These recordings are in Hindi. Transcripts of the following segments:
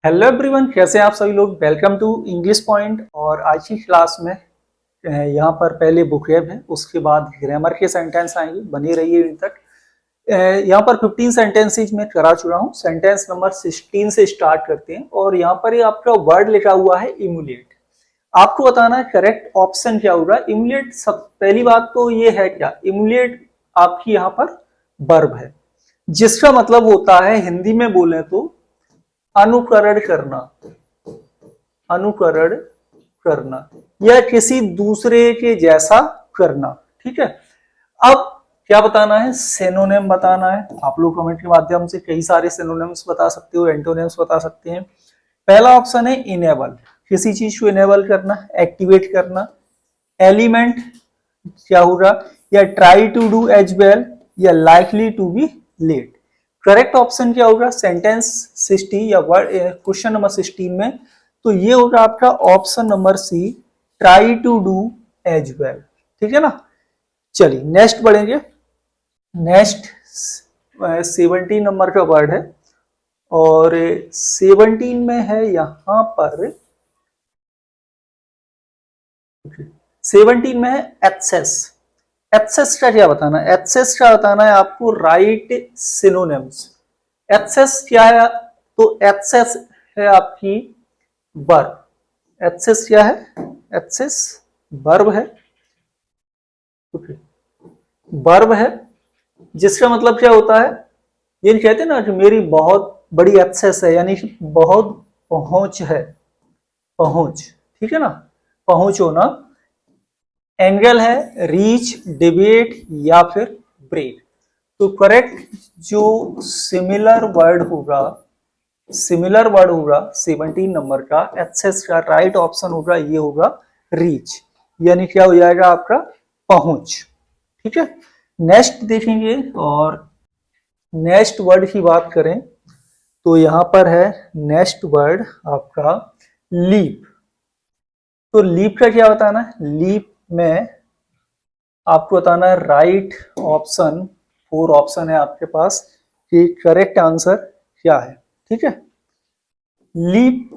हेलो एवरीवन, कैसे हैं आप सभी लोग। Welcome to English Point. और आज की क्लास में यहाँ पर पहले बुकरेब है, उसके बाद ग्रामर के सेंटेंस आएंगे। बने रहिए इन तक। यहाँ पर 15 सेंटेंसेज में करा चुका हूँ। सेंटेंस नंबर 16 से स्टार्ट करते हैं। और यहाँ पर आपका वर्ड लिखा हुआ है इम्यूलेट। आपको बताना है करेक्ट ऑप्शन क्या होगा। इम्यूलेट, सब पहली बात तो ये है क्या, इम्यूलेट आपकी यहाँ पर वर्ब है, जिसका मतलब होता है हिंदी में बोले तो अनुकरण करना। अनुकरण करना या किसी दूसरे के जैसा करना। ठीक है। अब क्या बताना है, सिनोनिम बताना है। आप लोग कमेंट के माध्यम से कई सारे सिनोनिम्स बता सकते हो, एंटोनिम्स बता सकते हैं। पहला ऑप्शन है इनेबल, किसी चीज को इनेबल करना, एक्टिवेट करना। एलिमेंट क्या होगा, या try to do as well, या likely to be late. Correct option क्या होगा सेंटेंस 60 या क्वेश्चन नंबर 16 में, तो ये होगा आपका option number C, try to do as well. ठीक है ना। चलिए नेक्स्ट बढ़ेंगे। नेक्स्ट 17 नंबर का वर्ड है, और 17 में है यहां पर 17 में है एक्सेस। एक्सेस का क्या बताना है, एक्सेस का बताना है आपको राइट सिनोनिम्स। एक्सेस क्या है, तो एक्सेस है आपकी वर्ब। एक्सेस क्या है, एक्सेस वर्ब है। वर्ब है, जिसका मतलब क्या होता है, ये कहते हैं ना कि मेरी बहुत बड़ी एक्सेस है, यानी कि बहुत पहुंच है। पहुंच, ठीक है ना, पहुंच होना। एंगल है रीच, डिबेट या फिर ब्रेक। तो करेक्ट जो सिमिलर वर्ड होगा, सिमिलर वर्ड होगा 17 नंबर का, एक्सेस का राइट ऑप्शन होगा, ये होगा रीच, यानी क्या हो जाएगा आपका पहुंच। ठीक है। नेक्स्ट देखेंगे, और नेक्स्ट वर्ड की बात करें तो यहां पर है नेक्स्ट वर्ड आपका लीप। तो लीप का क्या बताना है, लीप में आपको बताना है राइट ऑप्शन। 4 ऑप्शन है आपके पास कि करेक्ट आंसर क्या है। ठीक है। लीप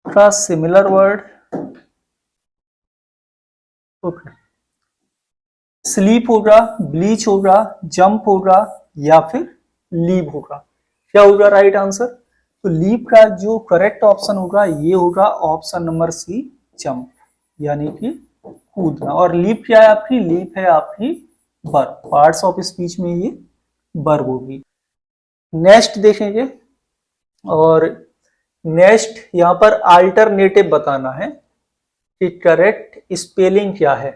का सिमिलर वर्ड स्लीप होगा, ब्लीच होगा, जंप होगा, या फिर लीव होगा। क्या होगा राइट आंसर, तो लीप का जो करेक्ट ऑप्शन होगा ये होगा ऑप्शन नंबर सी, जंप, यानी कि कूदना। और लीप क्या है आपकी, लीप है आपकी वर्ब। पार्ट्स ऑफ स्पीच में ये वर्ब होगी। नेक्स्ट देखेंगे, और नेक्स्ट यहां पर अल्टरनेटिव बताना है कि करेक्ट स्पेलिंग क्या है।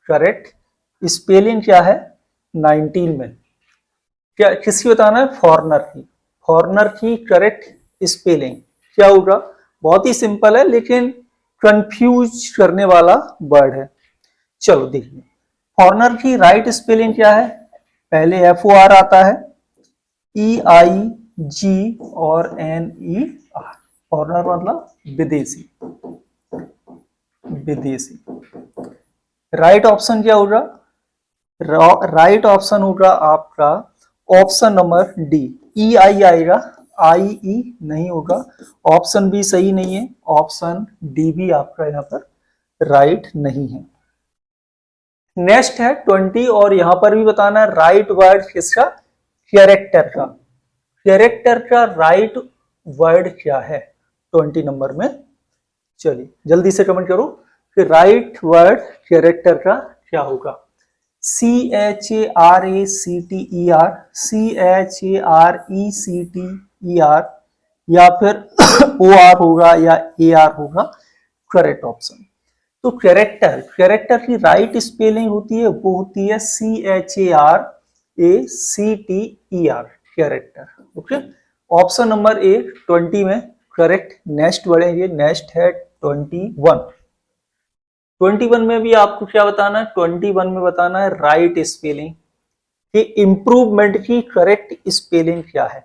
करेक्ट स्पेलिंग क्या है 19 में, क्या किसकी बताना है, फॉरनर की। फॉरनर की करेक्ट स्पेलिंग क्या होगा, बहुत ही सिंपल है लेकिन कंफ्यूज करने वाला वर्ड है। चलो देखिए, फॉरनर की राइट स्पेलिंग क्या है, पहले FOR आता है, EIG और NER। फॉरनर मतलब विदेशी, विदेशी। राइट ऑप्शन क्या होगा, राइट ऑप्शन होगा आपका ऑप्शन नंबर डी, EI आएगा, IE नहीं होगा। ऑप्शन बी सही नहीं है, ऑप्शन डी भी आपका यहाँ पर राइट नहीं है। नेक्स्ट है 20, और यहां पर भी बताना है राइट वर्ड किसका, कैरेक्टर का। कैरेक्टर का राइट वर्ड क्या है 20 नंबर में। चलिए जल्दी से कमेंट करो कि राइट वर्ड कैरेक्टर का क्या होगा। CHARACTER, CHARECTER, या फिर OR होगा या AR होगा करेक्ट ऑप्शन। तो कैरेक्टर, कैरेक्टर की राइट स्पेलिंग होती है, वो होती है CHARACTER, character. Okay, option number ए 20 में करेक्ट। नेक्स्ट बढ़ेंगे, नेक्स्ट है 21। 21 में भी आपको क्या बताना है, 21 में बताना है राइट स्पेलिंग कि इंप्रूवमेंट की करेक्ट स्पेलिंग क्या है।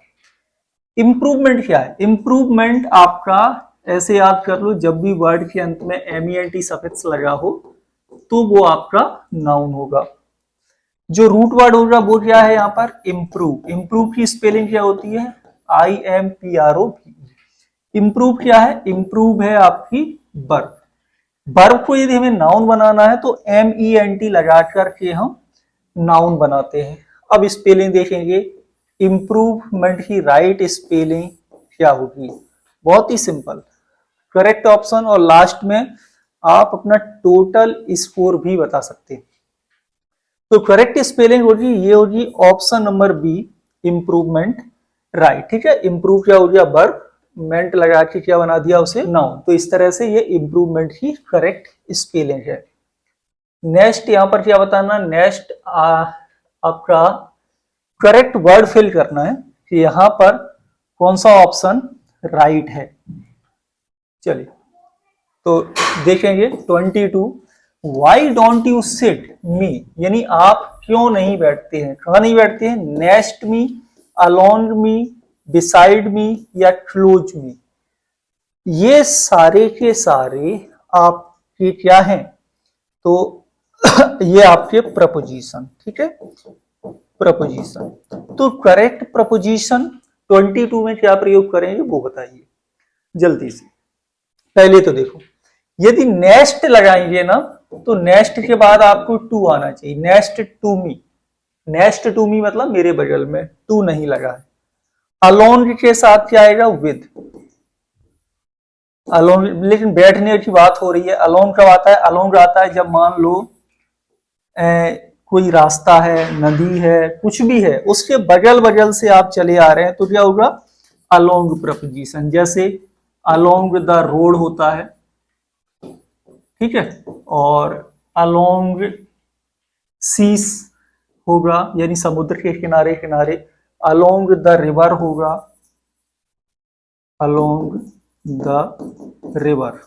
इंप्रूवमेंट क्या है, इंप्रूवमेंट आपका ऐसे याद कर लो, जब भी वर्ड के अंत में MENT सफिक्स लगा हो तो वो आपका नाउन होगा। जो रूट वर्ड होगा वो क्या है यहाँ पर, इम्प्रूव। इम्प्रूव की स्पेलिंग क्या होती है, IMPROV। इम्प्रूव क्या है? इम्प्रूव है आपकी वर्ब। वर्ब को यदि हमें नाउन बनाना है तो MENT लगा करके हम नाउन बनाते हैं। अब स्पेलिंग देखेंगे, इम्प्रूवमेंट की राइट स्पेलिंग क्या होगी? बहुत ही सिंपल, करेक्ट ऑप्शन और लास्ट में आप अपना टोटल स्कोर भी बता सकते हैं। तो करेक्ट स्पेलिंग होगी, ये होगी option number B, improvement, right. ठीक है, इम्प्रूव क्या हो गया? वर्ब, मेंट लगा के क्या बना दिया उसे? नाउन। तो इस तरह से ये इम्प्रूवमेंट की करेक्ट स्पेलिंग है। नेक्स्ट यहां पर क्या बताना? नेक्स्ट आपका करेक्ट वर्ड फिल करना है कि यहां पर कौन सा ऑप्शन राइट है। चलिए तो देखेंगे 22, वाई डोंट यू सिट मी, यानी आप क्यों नहीं बैठते हैं? कहां नहीं बैठते हैं? नेक्स्ट मी, अलोंग मी, बिसाइड मी या क्लोज मी। ये सारे के सारे आपके क्या हैं? तो ये आपके प्रपोजिशन, ठीक है, प्रपोजिशन। तो करेक्ट प्रपोजिशन 22 में क्या प्रयोग करेंगे वो बताइए जल्दी से। पहले तो देखो, यदि नेक्स्ट लगाएंगे ना तो नेक्स्ट के बाद आपको टू आना चाहिए। Next to me, next to me मतलब मेरे बगल में, टू नहीं लगा है। अलोन के साथ क्या आएगा? विद। अलोन, लेकिन बैठने की बात हो रही है। अलोन कब आता है? अलोन आता है जब मान लो कोई रास्ता है, नदी है, कुछ भी है, उसके बगल बगल से आप चले आ रहे हैं तो क्या होगा? Along preposition. जैसे अलोंग द रोड होता है, ठीक है, और अलोंग सीस होगा यानी समुद्र के किनारे किनारे। अलोंग द रिवर होगा, अलोंग द रिवर।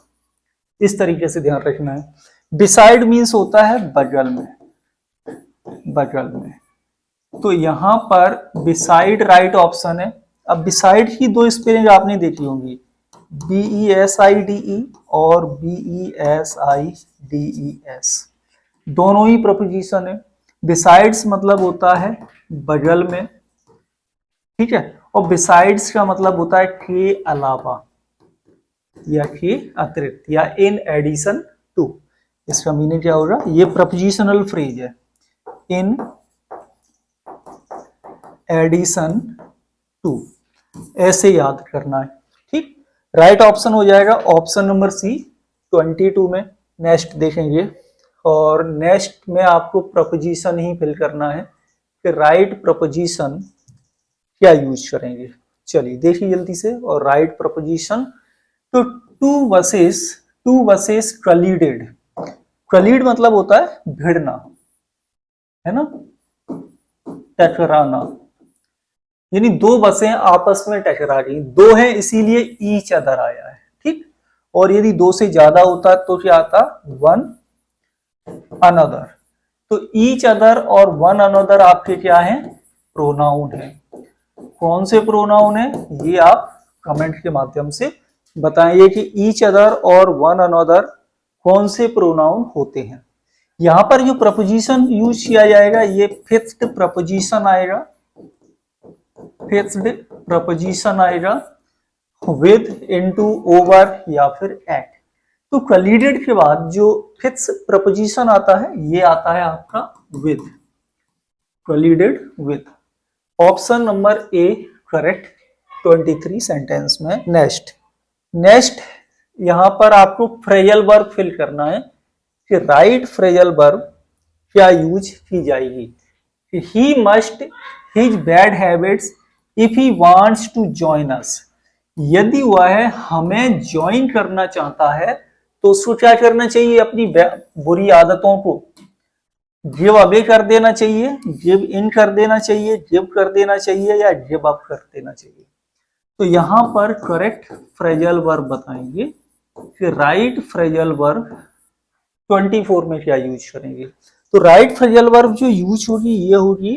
इस तरीके से ध्यान रखना है। बिसाइड मीन्स होता है बगल में, बगल में। तो यहां पर बिसाइड राइट ऑप्शन है। अब बिसाइड की दो स्पेलिंग आपने देखी होंगी, BESIDE और BESIDES, दोनों ही प्रपोजिशन है। बिसाइड्स मतलब होता है बगल में, ठीक है, और बिसाइड्स का मतलब होता है के अलावा या के अतिरिक्त या इन एडिशन टू। इसका मीनिंग क्या होगा? ये प्रपोजिशनल फ्रेज है, इन एडिशन टू, ऐसे याद करना है, ठीक। राइट ऑप्शन हो जाएगा ऑप्शन नंबर सी 22 में। नेक्स्ट देखेंगे, और नेक्स्ट में आपको प्रपोजिशन ही फिल करना है कि राइट प्रपोजिशन क्या यूज करेंगे। चलिए देखिए जल्दी से। और राइट प्रपोजिशन, तो टू बसेस कलीडेड। कलीड मतलब होता है भिड़ना, है ना, टकराना, यानी दो बसें आपस में टकरा गई। दो हैं इसीलिए ईच अदर आया है, ठीक। और यदि दो से ज्यादा होता तो क्या आता? One another. तो ईच अदर और वन अनदर आपके क्या है? प्रोनाउन है। कौन से प्रोनाउन है ये आप कमेंट के माध्यम से बताइए कि ईच अदर और वन अनदर कौन से प्रोनाउन होते हैं। यहां पर जो प्रपोजिशन यूज किया जाएगा ये फिक्स्ड प्रपोजिशन आएगा, फिक्स्ड प्रपोजिशन आएगा विद, इनटू, ओवर या फिर एट। तो कलीडेड के बाद जो फिक्स प्रपोजिशन आता है ये आता है आपका with, collided with. Option number A correct 23 sentence में। नेक्स्ट यहां पर आपको फ्रेजल वर्ब फिल करना है कि राइट फ्रेजल वर्ब क्या यूज की जाएगी। He must his bad habits if he wants to join us. यदि वह हमें ज्वाइन करना चाहता है तो उसको क्या करना चाहिए? अपनी बुरी आदतों को गिव अवे कर देना चाहिए, गिव इन कर देना चाहिए, गिव कर देना चाहिए या गिव अप कर देना चाहिए। तो यहां पर करेक्ट फ्रेजल वर्ब बताएंगे कि राइट फ्रेजल वर्ब 24 में क्या यूज करेंगे। तो राइट फ्रेजल वर्ब जो यूज होगी ये होगी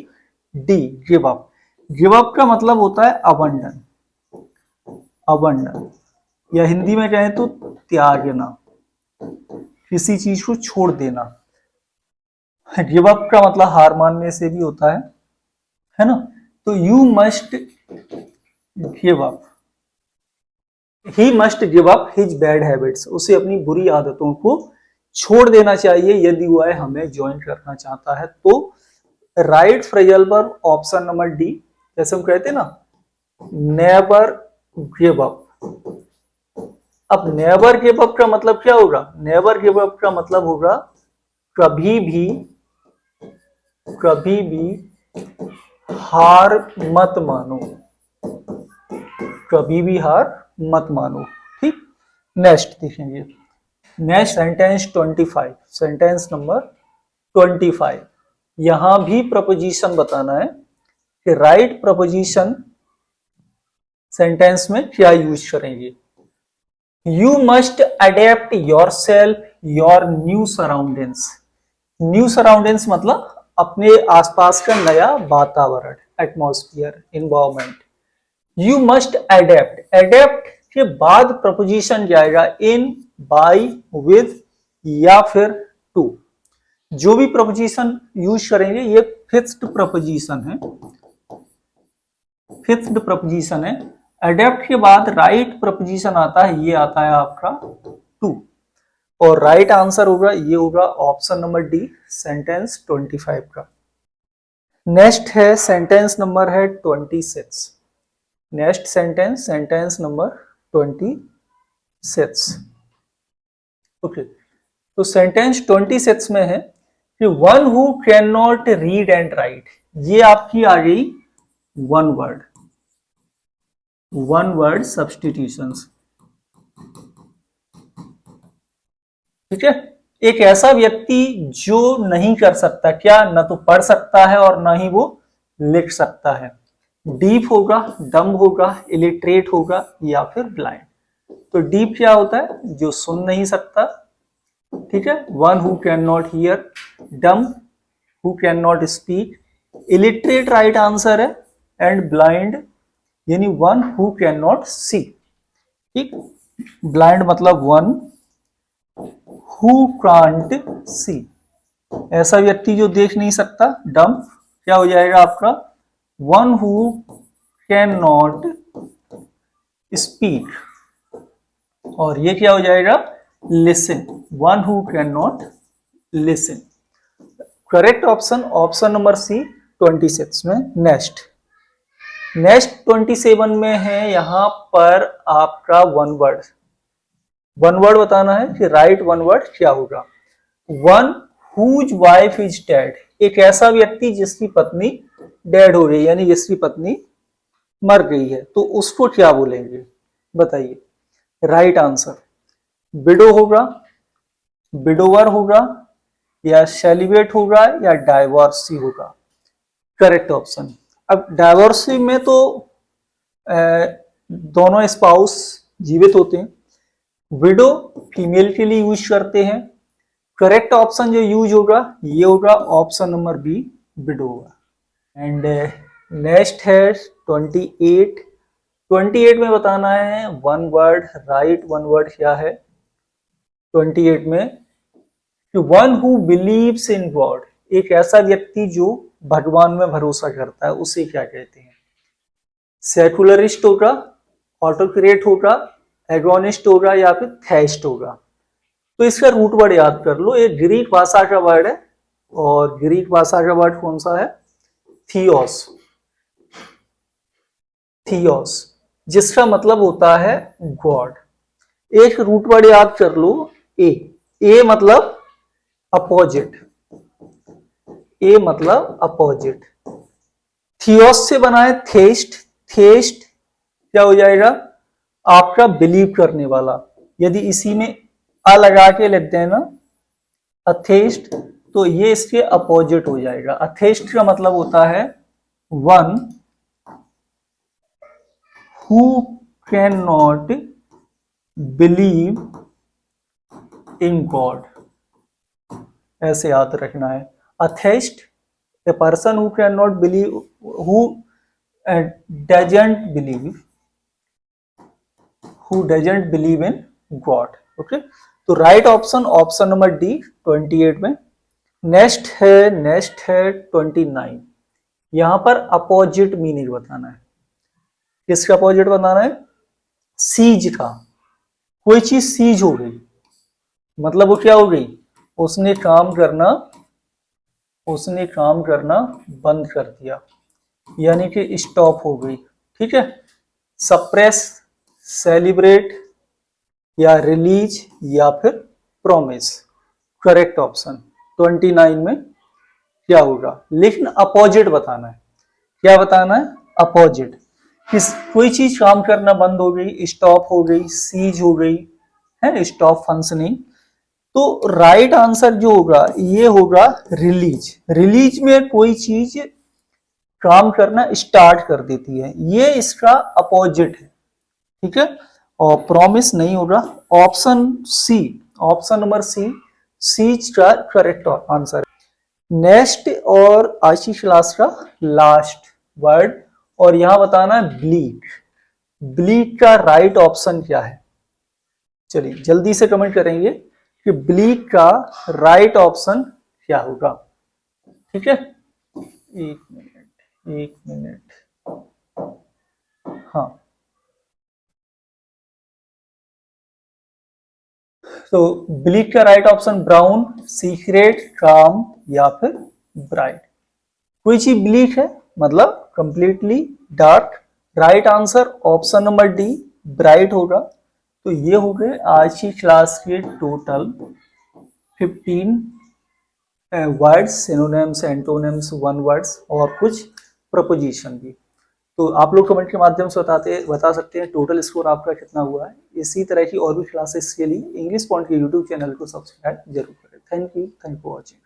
D, give up. Give up का मतलब होता है अबंडन, अबंडन, या हिंदी में कहें तो त्यागना, किसी चीज को छोड़ देना। गिव अप का मतलब हार मानने से भी होता है ना। तो you must give up, he must give up his bad habits, उसे अपनी बुरी आदतों को छोड़ देना चाहिए यदि वह हमें ज्वाइन करना चाहता है। तो right phrasal verb option number D, जैसे हम कहते हैं ना नेवर गिव अप। अब नेवर गिव अप का मतलब क्या होगा? नेवर गिव अप का मतलब होगा कभी भी हार मत मानो, कभी भी हार मत मानो। ठीक, नेक्स्ट देखेंगे। Next sentence 25, sentence number 25। यहां भी प्रपोजिशन बताना है कि राइट प्रपोजिशन सेंटेंस में क्या यूज करेंगे। You must adapt your self your new surroundings. New surroundings मतलब अपने आसपास का नया वातावरण, atmosphere, environment. You must adapt, adapt के बाद प्रपोजिशन जाएगा इन, बाय, विद या फिर टू। जो भी प्रपोजिशन यूज करेंगे ये फिक्स्ड प्रपोजिशन है, फिक्स्ड प्रपोजिशन है। अडेप्ट के बाद राइट प्रपोजिशन आता है, ये आता है आपका टू, और राइट आंसर होगा ये होगा ऑप्शन नंबर डी, सेंटेंस 25 का। नेक्स्ट है सेंटेंस नंबर है 26। Next sentence, sentence number 26। Okay, तो सेंटेंस 26 में है कि one who can not read and right. ये आपकी आ गई वन वर्ड सब्स्टिट्यूशंस। ठीक है, एक ऐसा व्यक्ति जो नहीं कर सकता, क्या न तो पढ़ सकता है और ना ही वो लिख सकता है। डीफ होगा, डम्ब होगा, इलिटरेट होगा या फिर ब्लाइंड। तो डीप क्या होता है? जो सुन नहीं सकता। ठीक है, one who can not here, dumb who can not speak, illiterate right answer है, एंड ब्लाइंड यानी वन हु कैन नॉट सी। ठीक, ब्लाइंड मतलब वन हु कांट सी, ऐसा व्यक्ति जो देख नहीं सकता। डम्ब क्या हो जाएगा आपका? One who can not speak, और ये क्या हो जाएगा? Listen, one who can not listen. Correct option option number C 26 में। नेक्स्ट 27 में है, यहां पर आपका वन वर्ड बताना है कि राइट वन वर्ड क्या होगा। One whose wife is dead, एक ऐसा व्यक्ति जिसकी पत्नी डेड हो गई, यानी जिसकी पत्नी मर गई है, तो उसको क्या बोलेंगे बताइए। राइट आंसर विडो होगा, विडोवर होगा, या सेलिब्रेट होगा, या डाइवोर्सी होगा। Correct option. अब डाइवोर्सी में तो दोनों स्पाउस जीवित होते हैं, विडो फीमेल के लिए यूज करते हैं। करेक्ट ऑप्शन जो यूज होगा ये होगा ऑप्शन नंबर बी, विडो होगा। एंड नेक्स्ट है 28 में बताना है one word, right one word क्या है 28 में। One who believes in God, एक ऐसा व्यक्ति जो भगवान में भरोसा करता है, उसे क्या कहते हैं। सेकुलरिस्ट होगा, ऑटोक्रेट होगा, एगोनिस्ट होगा, या फिर थेइस्ट होगा। तो इसका रूट वर्ड याद कर लो, ये ग्रीक भाषा का वर्ड है, और ग्रीक भाषा का वर्ड कौन सा है? थियोस, थियोस, जिसका मतलब होता है गॉड। एक रूट वर्ड याद कर लो, ए मतलब अपोजिट, ए मतलब अपोजिट। थियोस से बना है थेस्ट, थेस्ट क्या हो जाएगा आपका? बिलीव करने वाला। यदि इसी में अ लगा के लिख देना अथेस्ट, तो ये इसके अपोजिट हो जाएगा। अथेस्ट का मतलब होता है one who can not believe in God, ऐसे याद रखना है। Atheist a person who can not believe, who doesn't believe in God. Okay, तो right option option number D 28 में। नेक्स्ट है 29। यहां पर अपोजिट मीनिंग बताना है। किसका अपोजिट बताना है? सीज था, कोई चीज सीज हो गई, मतलब वो क्या हो गई, उसने काम करना बंद कर दिया, यानी कि स्टॉप हो गई। ठीक है, सप्रेस, सेलिब्रेट या रिलीज या फिर प्रॉमिस, करेक्ट ऑप्शन 29 में क्या होगा। लेकिन अपोजिट बताना है, क्या बताना है, अपोजिट। किस कोई चीज काम करना बंद हो गई, स्टॉप हो गई, सीज हो गई है, स्टॉप फंक्शनिंग, तो राइट आंसर जो होगा ये होगा रिलीज। रिलीज में कोई चीज काम करना स्टार्ट कर देती है, ये इसका अपोजिट है। ठीक है, और प्रॉमिस नहीं होगा। Option C, option number C, C's का करेक्ट आंसर। नेक्स्ट और आशीष क्लास का लास्ट वर्ड, और यहां बताना है ब्लीक। ब्लीक का राइट ऑप्शन क्या है, चलिए जल्दी से कमेंट करेंगे कि ब्लीक का राइट ऑप्शन क्या होगा। ठीक है, एक मिनट, हाँ, तो ब्लीक का राइट ऑप्शन ब्राउन, सीक्रेट, काम या फिर ब्राइट। कोई चीज ब्लीक है मतलब completely dark, right answer option number D bright होगा। तो ये हो गए आज की क्लास के total 15 words, synonyms, antonyms, one words और कुछ प्रपोजिशन भी। तो आप लोग कमेंट के माध्यम से बता सकते हैं टोटल स्कोर आपका कितना हुआ है। इसी तरह की और भी क्लासेस के लिए इंग्लिश पॉइंट के यूट्यूब चैनल को सब्सक्राइब जरूर करें। Thank you for watching.